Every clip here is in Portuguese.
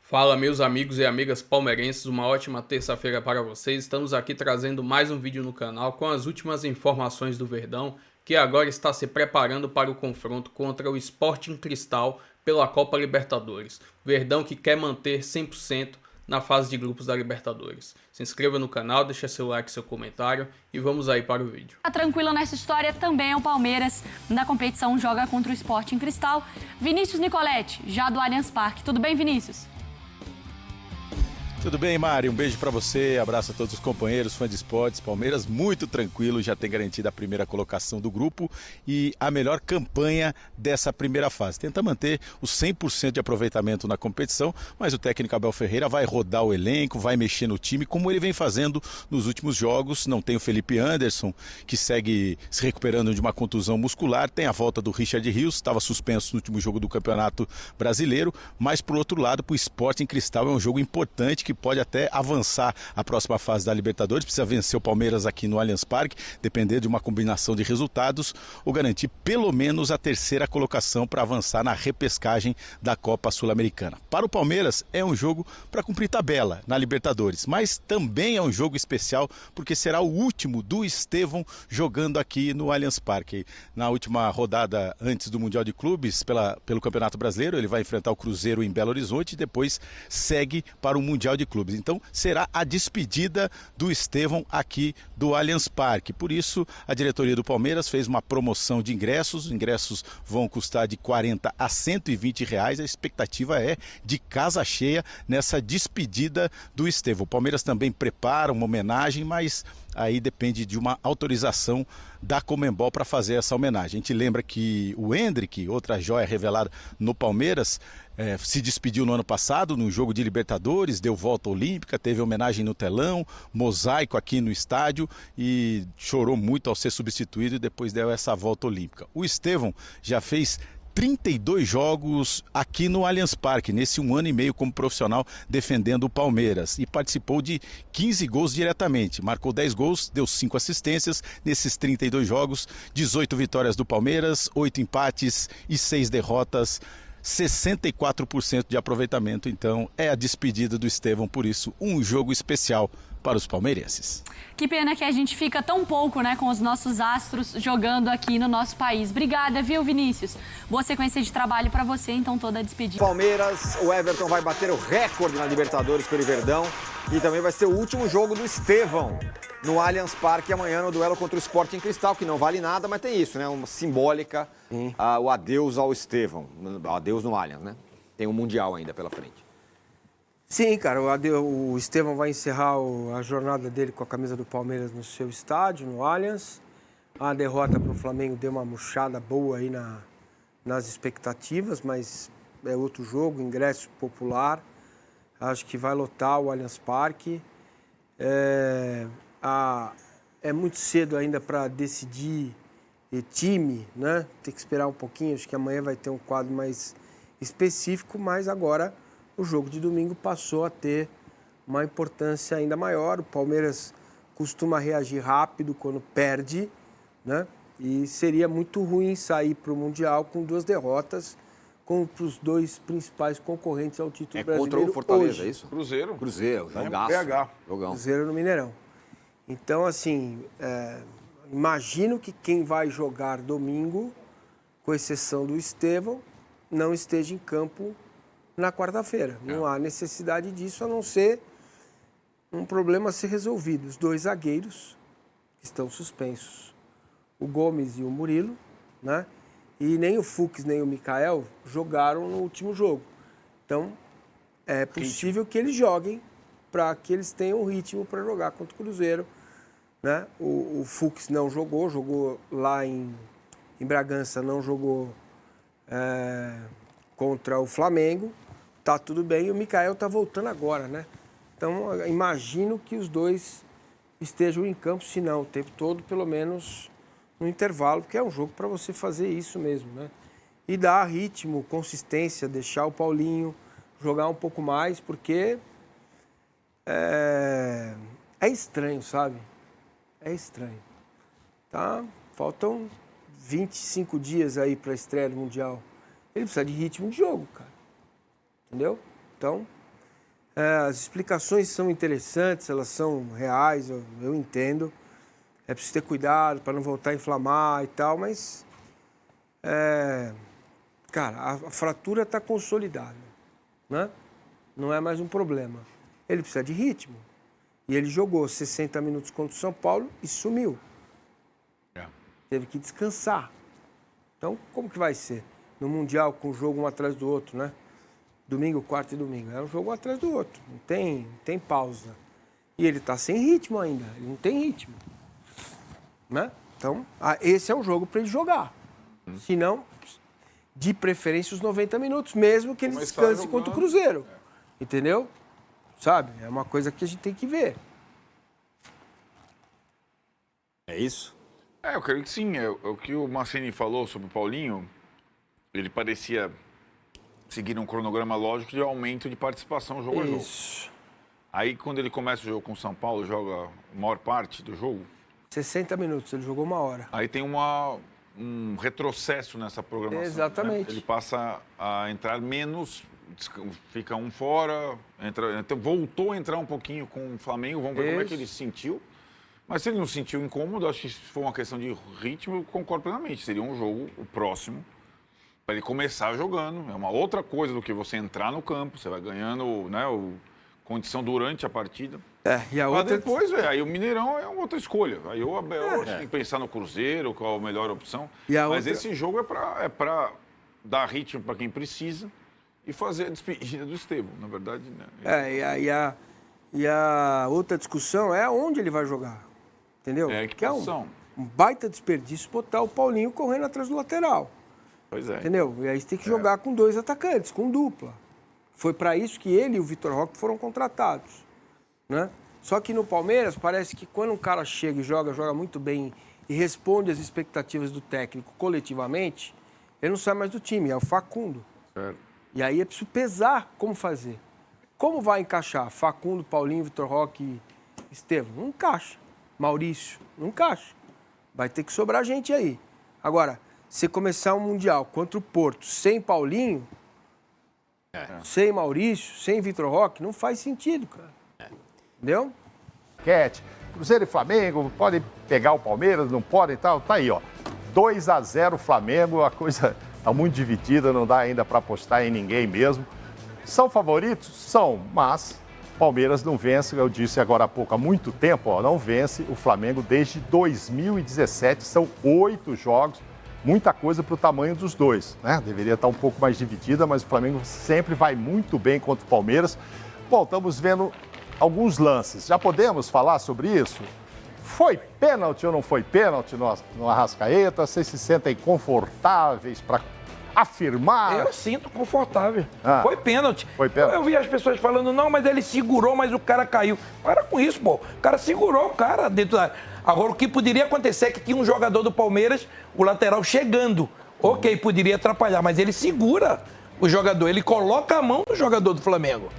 Fala, meus amigos e amigas palmeirenses, uma ótima terça-feira para vocês. Estamos aqui trazendo mais um vídeo no canal com as últimas informações do Verdão, que agora está se preparando para o confronto contra o Sporting Cristal pela Copa Libertadores. Verdão que quer manter 100% na fase de grupos da Libertadores. Se inscreva no canal, deixa seu like, seu comentário e vamos aí para o vídeo. Tranquilo nessa história também é o Palmeiras. Na competição joga contra o Sporting Cristal. Vinícius Nicoletti, já do Allianz Parque. Tudo bem, Vinícius? Tudo bem, Mari? Um beijo pra você, abraço a todos os companheiros, fãs de esportes. Palmeiras muito tranquilo, já tem garantido a primeira colocação do grupo e a melhor campanha dessa primeira fase. Tenta manter o 100% de aproveitamento na competição, mas o técnico Abel Ferreira vai rodar o elenco, vai mexer no time, como ele vem fazendo nos últimos jogos. Não tem o Felipe Anderson, que segue se recuperando de uma contusão muscular, tem a volta do Richard Rios, estava suspenso no último jogo do Campeonato Brasileiro, mas por outro lado, pro Sporting Cristal é um jogo importante, que pode até avançar a próxima fase da Libertadores, precisa vencer o Palmeiras aqui no Allianz Parque, depender de uma combinação de resultados, ou garantir pelo menos a terceira colocação para avançar na repescagem da Copa Sul-Americana. Para o Palmeiras é um jogo para cumprir tabela na Libertadores, mas também é um jogo especial porque será o último do Estevão jogando aqui no Allianz Parque. Na última rodada antes do Mundial de Clubes, pelo Campeonato Brasileiro, ele vai enfrentar o Cruzeiro em Belo Horizonte e depois segue para o Mundial de Clubes. Então será a despedida do Estevão aqui do Allianz Parque. Por isso a diretoria do Palmeiras fez uma promoção de ingressos. Os ingressos vão custar de R$40 a R$120. A expectativa é de casa cheia nessa despedida do Estevão. O Palmeiras também prepara uma homenagem, mas aí depende de uma autorização da Conmebol para fazer essa homenagem. A gente lembra que o Endrick, outra joia revelada no Palmeiras, se despediu no ano passado, no jogo de Libertadores, deu volta olímpica, teve homenagem no telão, mosaico aqui no estádio e chorou muito ao ser substituído e depois deu essa volta olímpica. O Estevão já fez 32 jogos aqui no Allianz Parque, nesse 1 ano e meio como profissional defendendo o Palmeiras, e participou de 15 gols diretamente, marcou 10 gols, deu 5 assistências nesses 32 jogos, 18 vitórias do Palmeiras, 8 empates e 6 derrotas, 64% de aproveitamento. Então é a despedida do Estevão, por isso um jogo especial para os palmeirenses. Que pena que a gente fica tão pouco, né, com os nossos astros jogando aqui no nosso país. Obrigada, viu, Vinícius? Boa sequência de trabalho para você, então, toda a despedida. Palmeiras, o Everton vai bater o recorde na Libertadores pelo Verdão e também vai ser o último jogo do Estevão no Allianz Parque amanhã no duelo contra o Sporting Cristal, que não vale nada, mas tem isso, né? Uma simbólica, o adeus ao Estevão, o adeus no Allianz, né? Tem um Mundial ainda pela frente. Sim, cara, o Estevão vai encerrar a jornada dele com a camisa do Palmeiras no seu estádio, no Allianz. A derrota para o Flamengo deu uma murchada boa aí nas expectativas, mas é outro jogo, ingresso popular. Acho que vai lotar o Allianz Parque. É muito cedo ainda para decidir time, né? Tem que esperar um pouquinho, acho que amanhã vai ter um quadro mais específico, mas agora o jogo de domingo passou a ter uma importância ainda maior. O Palmeiras costuma reagir rápido quando perde, né? E seria muito ruim sair para o Mundial com 2 derrotas contra os 2 principais concorrentes ao título brasileiro. Contra o Fortaleza, hoje. é isso? Cruzeiro. Cruzeiro, jogaço. PH. Jogão. Cruzeiro no Mineirão. Então, assim, imagino que quem vai jogar domingo, com exceção do Estevão, não esteja em campo na quarta-feira. Não há necessidade disso, a não ser um problema a ser resolvido. Os 2 zagueiros estão suspensos, o Gomes e o Murilo, né? E nem o Fux nem o Mikael jogaram no último jogo. Então, é possível que eles joguem para que eles tenham ritmo para jogar contra o Cruzeiro, né? O Fux não jogou lá em Bragança, não jogou contra o Flamengo. Tá tudo bem, e o Mikael tá voltando agora, né? Então, imagino que os 2 estejam em campo, se não o tempo todo, pelo menos no intervalo, porque é um jogo para você fazer isso mesmo, né? E dar ritmo, consistência, deixar o Paulinho jogar um pouco mais, porque é estranho, sabe? É estranho. Tá? Faltam 25 dias aí para a estreia do Mundial. Ele precisa de ritmo de jogo, cara. Entendeu? Então, As explicações são interessantes, elas são reais, eu entendo. É preciso ter cuidado para não voltar a inflamar e tal, mas... cara, a fratura está consolidada, né? Não é mais um problema. Ele precisa de ritmo. E ele jogou 60 minutos contra o São Paulo e sumiu. Teve que descansar. Então, como que vai ser? No Mundial, com o jogo um atrás do outro, né? Domingo, quarta e domingo. É um jogo um atrás do outro. Não tem pausa. E ele está sem ritmo ainda. Ele não tem ritmo. Né? Então, esse é o jogo para ele jogar. Se não, de preferência os 90 minutos, mesmo que ele descanse contra o Cruzeiro. Entendeu? Sabe? É uma coisa que a gente tem que ver. É isso? Eu creio que sim. O que o Mancini falou sobre o Paulinho, ele parecia seguir um cronograma lógico de aumento de participação jogo a jogo. Aí, quando ele começa o jogo com o São Paulo, joga a maior parte do jogo. 60 minutos, ele jogou 1 hora. Aí tem um retrocesso nessa programação. Exatamente. Né? Ele passa a entrar menos, fica um fora, então voltou a entrar um pouquinho com o Flamengo, vamos ver como é que ele se sentiu. Mas se ele não se sentiu incômodo, acho que se for uma questão de ritmo, eu concordo plenamente. Seria um jogo, o próximo, para ele começar jogando. É uma outra coisa do que você entrar no campo, você vai ganhando, né, condição durante a partida. E a outra... Mas depois, aí o Mineirão é uma outra escolha. Aí o Abel tem que pensar no Cruzeiro, qual a melhor opção. Mas esse jogo é para dar ritmo para quem precisa e fazer a despedida do Estevão, na verdade. Né? E a outra discussão é onde ele vai jogar. Entendeu? Que posição. Um baita desperdício botar o Paulinho correndo atrás do lateral. Pois é. Entendeu? E aí você tem que jogar com 2 atacantes, com dupla. Foi para isso que ele e o Vitor Roque foram contratados. Né? Só que no Palmeiras parece que quando um cara chega e joga muito bem e responde às expectativas do técnico coletivamente, ele não sai mais do time, é o Facundo. E aí é preciso pesar como fazer. Como vai encaixar Facundo, Paulinho, Vitor Roque e Estevão? Não encaixa. Maurício, não encaixa. Vai ter que sobrar gente aí. Agora, se começar um Mundial contra o Porto sem Paulinho, sem Maurício, sem Vitor Roque, não faz sentido, cara. Entendeu? Cruzeiro e Flamengo podem pegar o Palmeiras, não podem e tal. Tá aí, ó. 2-0 Flamengo, a coisa tá muito dividida, não dá ainda para apostar em ninguém mesmo. São favoritos? São, mas Palmeiras não vence, eu disse agora há pouco, há muito tempo, ó, não vence o Flamengo desde 2017, são 8 jogos, muita coisa para o tamanho dos dois, né? Deveria estar um pouco mais dividida, mas o Flamengo sempre vai muito bem contra o Palmeiras. Bom, estamos vendo alguns lances, já podemos falar sobre isso? Foi pênalti ou não foi pênalti no Arrascaeta? Vocês se sentem confortáveis para afirmar? Eu sinto confortável. Foi pênalti. Foi pênalti. Eu vi as pessoas falando, não, mas ele segurou, mas o cara caiu. Para com isso, pô. O cara segurou o cara dentro da... Agora, o que poderia acontecer é que tinha um jogador do Palmeiras, o lateral chegando. Ok, poderia atrapalhar, mas ele segura o jogador. Ele coloca a mão no jogador do Flamengo.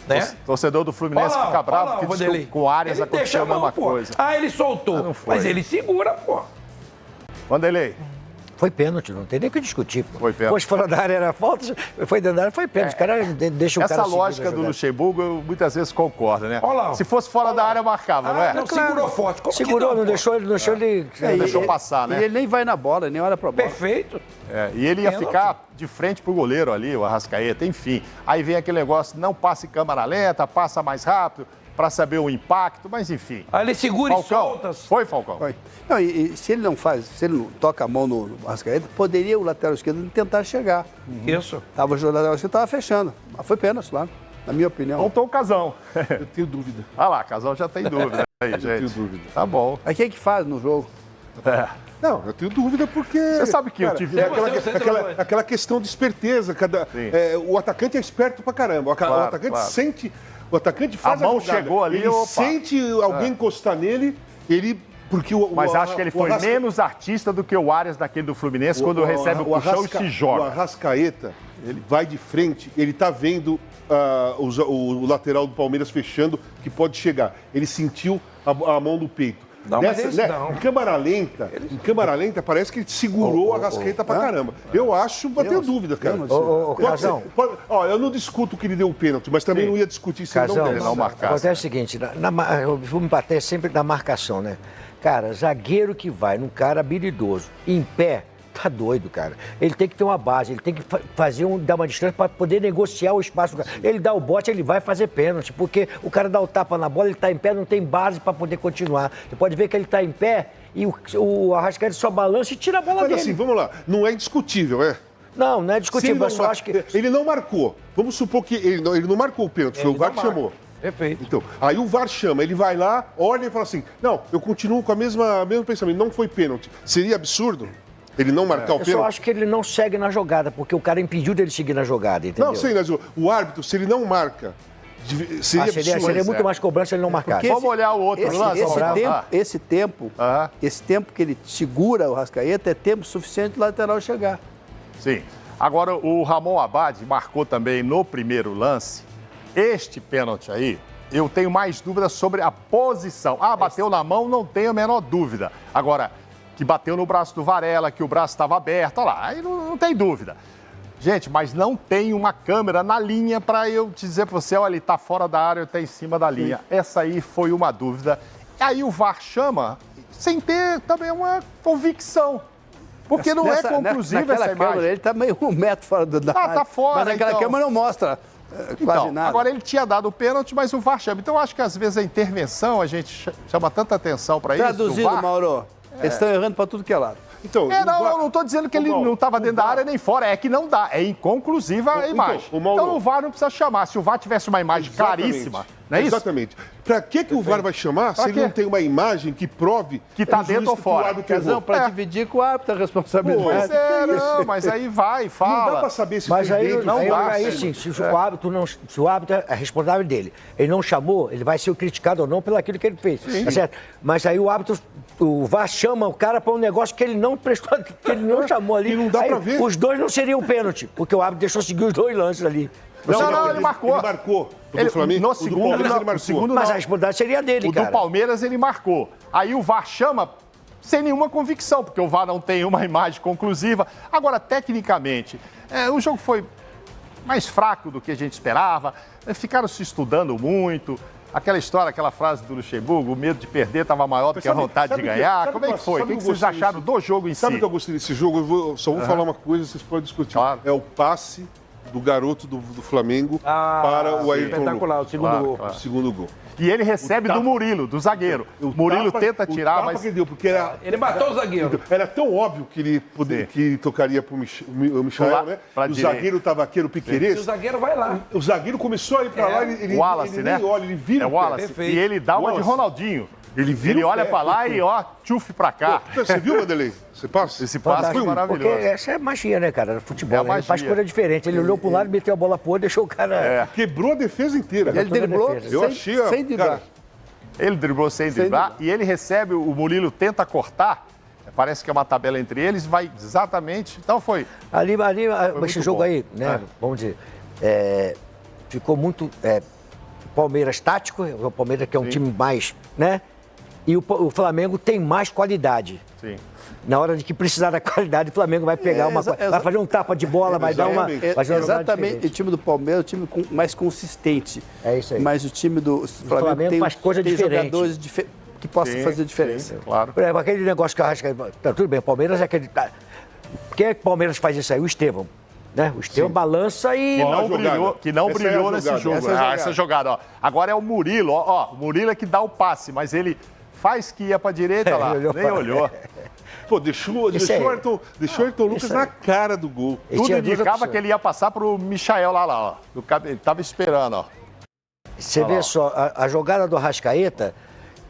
Né? Torcedor do Fluminense fica bravo porque diz que com o Arias aconteceu a mesma coisa. Ele soltou. Mas ele segura, pô. Vanderlei. Foi pênalti, não tem nem o que discutir. Pô. Foi pênalti. Pois fora da área era falta, foi dentro da área, foi pênalti. O cara deixa o cara. Essa lógica do Luxemburgo, eu muitas vezes concordo, né? Olá. Se fosse fora da área, marcava, não é? Não, segurou forte. Como segurou, não deixou ele. Não deixou passar, né? E ele nem vai na bola, nem olha pra bola. Perfeito. E ele ia ficar de frente pro goleiro ali, o Arrascaeta, enfim. Aí vem aquele negócio, não passa em câmera lenta, passa mais rápido, para saber o impacto, mas enfim. Aí ele segura Falcão, e solta. Foi, Falcão? Foi. Não, e se ele não toca a mão no Arrascaeta, poderia o lateral esquerdo tentar chegar. Isso. O lateral esquerdo estava fechando. Mas foi pênalti lá, na minha opinião. Faltou o Casão. Eu tenho dúvida. Ah lá, Casão já tem dúvida aí, gente. Eu tenho dúvida. Tá bom. Aí quem é que faz no jogo? Não, eu tenho dúvida porque... Você sabe que cara, eu tive... aquela questão de esperteza. O atacante é esperto pra caramba. O atacante sente... O atacante faz a mão jogada, chegou ali, ele sente alguém encostar nele, Mas acho que ele foi menos artista do que o Arias daquele do Fluminense quando recebe o puxão e se joga. O Arrascaeta, ele vai de frente, ele tá vendo o lateral do Palmeiras fechando, que pode chegar. Ele sentiu a mão do peito. Não, mas esse não. Em câmera lenta, parece que ele segurou a Arrascaeta pra caramba. Eu acho, não tenho dúvida, cara. Casão. Ó, eu não discuto que ele deu o pênalti, mas também não ia discutir se ele não marcasse. Acontece o seguinte, vamos bater sempre na marcação, né? Cara, zagueiro que vai num cara habilidoso, em pé, tá doido, cara. Ele tem que ter uma base, ele tem que dar uma distância para poder negociar o espaço do cara. Ele dá o bote, ele vai fazer pênalti, porque o cara dá o tapa na bola, ele tá em pé, não tem base para poder continuar. Você pode ver que ele tá em pé e o Arrascaeta só balança e tira a bola dele. Mas assim, vamos lá, não é indiscutível, é? Não é discutível, eu só acho que... Ele não marcou. Vamos supor que ele não marcou o pênalti, foi o VAR que chamou. Perfeito. Então, aí o VAR chama, ele vai lá, olha e fala assim, não, eu continuo com o mesmo pensamento, não foi pênalti. Seria absurdo ele não marcar o pênalti? Eu só acho que ele não segue na jogada, porque o cara impediu dele seguir na jogada, entendeu? Não, sei, mas o árbitro, se ele não marca, seria muito mais cobrança se ele não marcasse. Vamos olhar o outro lance. Esse tempo que ele segura o Arrascaeta é tempo suficiente do lateral chegar. Sim. Agora, o Ramon Abad marcou também no primeiro lance. Este pênalti aí, eu tenho mais dúvidas sobre a posição. Bateu na mão, não tenho a menor dúvida. Agora, que bateu no braço do Varela, que o braço estava aberto, olha lá, aí não tem dúvida. Gente, mas não tem uma câmera na linha para eu te dizer para você, olha, ele está fora da área, está em cima da linha. Sim. Essa aí foi uma dúvida. Aí o VAR chama sem ter também uma convicção. Porque não é conclusiva essa imagem. Câmera, ele está meio 1 metro fora da área. Tá fora, mas naquela câmera não mostra quase nada. Agora ele tinha dado o pênalti, mas o VAR chama. Então eu acho que às vezes a intervenção, a gente chama tanta atenção para isso. Traduzido, Mauro, eles estão errando para tudo que é lado. Então, eu não estou dizendo que ele não estava dentro da área nem fora, é que não dá, é inconclusiva a imagem. Então o VAR não precisa chamar. Se o VAR tivesse uma imagem claríssima, não é isso? Exatamente. Para que o VAR vai chamar se ele não tem uma imagem que prove que está dentro ou fora? Para dividir com o árbitro a responsabilidade. Não, mas aí vai, fala. Não dá para saber se mas foi aí, dentro. Aí sim, se o árbitro é responsável dele, ele não chamou, ele vai ser criticado ou não pelo aquilo que ele fez, tá certo? Mas aí o VAR chama o cara para um negócio que ele não prestou, que ele não chamou ali. E não dá para ver. Os dois não seriam pênalti, porque o árbitro deixou seguir os dois lances ali. Não, ele marcou. Ele marcou. Do Flamengo, no segundo, mas a responsabilidade seria dele, cara. O do Palmeiras ele marcou. Aí o VAR chama sem nenhuma convicção, porque o VAR não tem uma imagem conclusiva. Agora, tecnicamente, o jogo foi mais fraco do que a gente esperava. Ficaram se estudando muito. Aquela história, aquela frase do Luxemburgo, o medo de perder estava maior do que a vontade de ganhar. Como é que foi? O que vocês acharam do jogo em si? Sabe o que eu gostei desse jogo? Só vou falar uma coisa, vocês podem discutir. Claro. É o passe do garoto do Flamengo para o Ayrton espetacular, o segundo gol. O segundo gol. E ele recebe do Murilo, do zagueiro. O Murilo tenta tirar, mas... Que deu, porque ele matou o zagueiro. Era tão óbvio que ele que tocaria para o Michael, né? O zagueiro estava aqui, o Piquerez. E o zagueiro vai lá. O zagueiro começou a ir para lá, o Wallace, né? Olha, ele vira o Wallace. Perfeito. E ele dá uma de Ronaldinho. Ele olha para lá e tchuf para cá. Você viu, Vanderlei? Esse passe foi maravilhoso. Porque essa é magia, né, cara? Futebol, ele faz coisa diferente. Ele olhou pro lado, meteu a bola pro outro, deixou o cara... Quebrou a defesa inteira. Ele driblou sem driblar. Ele driblou sem driblar e ele recebe, o Murilo tenta cortar, parece que é uma tabela entre eles, vai exatamente... Então foi... Ali esse jogo aí, né, vamos dizer, ficou muito... Palmeiras tático, o Palmeiras que é um time mais, né? E o Flamengo tem mais qualidade. Sim. Na hora de que precisar da qualidade, o Flamengo vai pegar vai fazer um tapa de bola, vai dar uma... Exatamente, o time do Palmeiras é o time mais consistente. É isso aí. Mas o time do Flamengo faz coisa diferente. Jogadores que possam fazer diferença. Claro. Por exemplo, aquele negócio que eu acho que... Tudo bem, o Palmeiras é aquele... Quem é que o Palmeiras faz isso aí? O Estevão. Né? O Estevão balança e... Que não brilhou nesse jogo. Essa jogada, ó. Agora é o Murilo, ó. O Murilo é que dá o passe, mas ele faz que ia pra direita lá, nem olhou. Pô, deixou o Ayrton Lucas na cara do gol. Tudo indicava que ele ia passar pro Michael lá, ó. Ele tava esperando, ó. Você vê só, a jogada do Arrascaeta,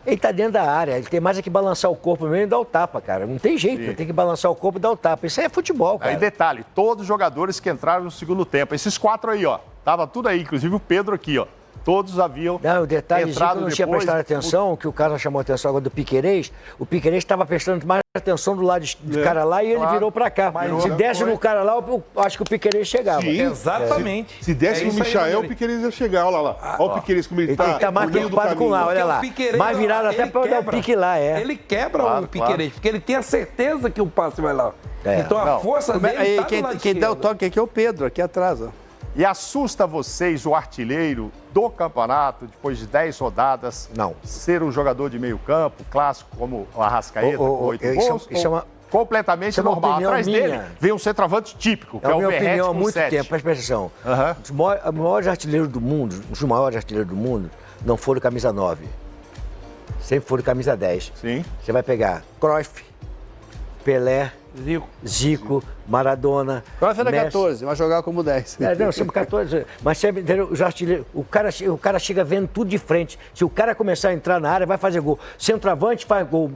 ele tá dentro da área, ele tem mais é que balançar o corpo mesmo e dar o tapa, cara. Não tem jeito, ele tem que balançar o corpo e dar o tapa. Isso aí é futebol, cara. Aí detalhe, todos os jogadores que entraram no segundo tempo, esses 4 aí, ó, tava tudo aí, inclusive o Pedro aqui, ó. Todos haviam Não, o detalhe que entrado eu não tinha depois. prestado atenção, que o cara chamou atenção agora do Piquerez, o Piquerez estava prestando mais atenção do lado do cara lá e ele virou para cá. Se desse no cara lá, eu acho que o Piquerez chegava. Sim. Exatamente. Se desse no Michael, o Piquerez ia chegar. Olha lá. Olha o Piquerez como ele Ele tá mais preocupado com lá, olha lá. Mais virado até para dar o pique lá, Ele quebra o Piquerez, porque ele tem a certeza que o passe vai lá. Então a força dele Aí, tá do lado quem dá o esquerdo. toque aqui é o Pedro, aqui atrás. Ó. E assusta vocês o artilheiro do campeonato, depois de 10 rodadas, Não. ser um jogador de meio campo, clássico como o Arrascaeta, com 8 gols, isso é uma... completamente isso é uma normal. opinião Atrás minha. dele vem um centroavante típico, que É é a o minha Verratti opinião há com muito 7. tempo, presta atenção. Os maiores artilheiros do mundo, os maiores artilheiros do mundo, não foram camisa 9. Sempre foram camisa 10. Sim. Você vai pegar Cruyff, Pelé, Zico, Maradona. Cruyff era Messi. 14, vai jogar como 10. Não, sempre 14. Mas sempre, entendeu? Os artilheiros, o cara chega vendo tudo de frente. Se o cara começar a entrar na área, vai fazer gol. Centroavante faz gol.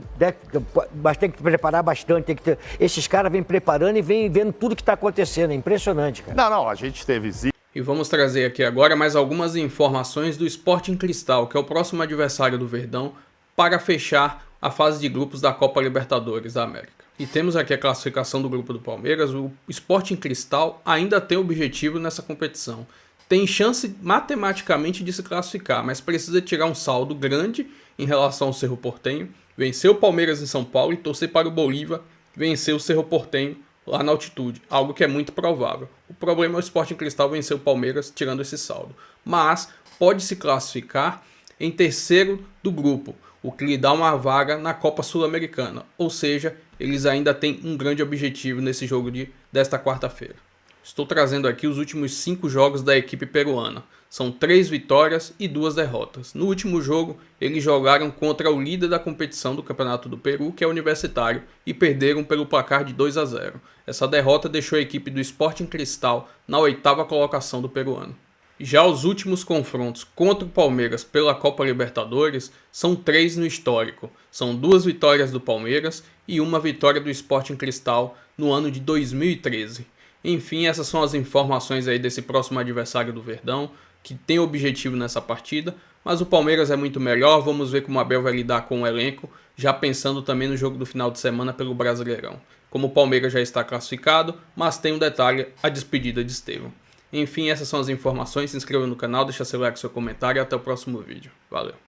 Mas tem que preparar bastante. Tem que ter... Esses caras vêm preparando e vêm vendo tudo que está acontecendo. É impressionante, cara. Não, a gente teve Zico. E vamos trazer aqui agora mais algumas informações do Sporting Cristal, que é o próximo adversário do Verdão, para fechar a fase de grupos da Copa Libertadores da América. E temos aqui a classificação do grupo do Palmeiras. O Sporting Cristal ainda tem objetivo nessa competição. Tem chance matematicamente de se classificar, mas precisa tirar um saldo grande em relação ao Cerro Porteño, vencer o Palmeiras em São Paulo e torcer para o Bolívar vencer o Cerro Porteño lá na altitude, algo que é muito provável. O problema é o Sporting Cristal vencer o Palmeiras tirando esse saldo, mas pode se classificar em terceiro do grupo, o que lhe dá uma vaga na Copa Sul-Americana, ou seja, eles ainda têm um grande objetivo nesse jogo desta quarta-feira. Estou trazendo aqui os últimos 5 jogos da equipe peruana. São 3 vitórias e 2 derrotas. No último jogo, eles jogaram contra o líder da competição do Campeonato do Peru, que é o Universitário, e perderam pelo placar de 2-0. Essa derrota deixou a equipe do Sporting Cristal na 8ª colocação do peruano. Já os últimos confrontos contra o Palmeiras pela Copa Libertadores são 3 no histórico. São 2 vitórias do Palmeiras e 1 vitória do Sporting Cristal no ano de 2013. Enfim, essas são as informações aí desse próximo adversário do Verdão, que tem objetivo nessa partida, mas o Palmeiras é muito melhor. Vamos ver como o Abel vai lidar com o elenco, já pensando também no jogo do final de semana pelo Brasileirão. Como o Palmeiras já está classificado, mas tem um detalhe, a despedida de Estevão. Enfim, essas são as informações. Se inscreva no canal, deixa seu like, seu comentário e até o próximo vídeo. Valeu!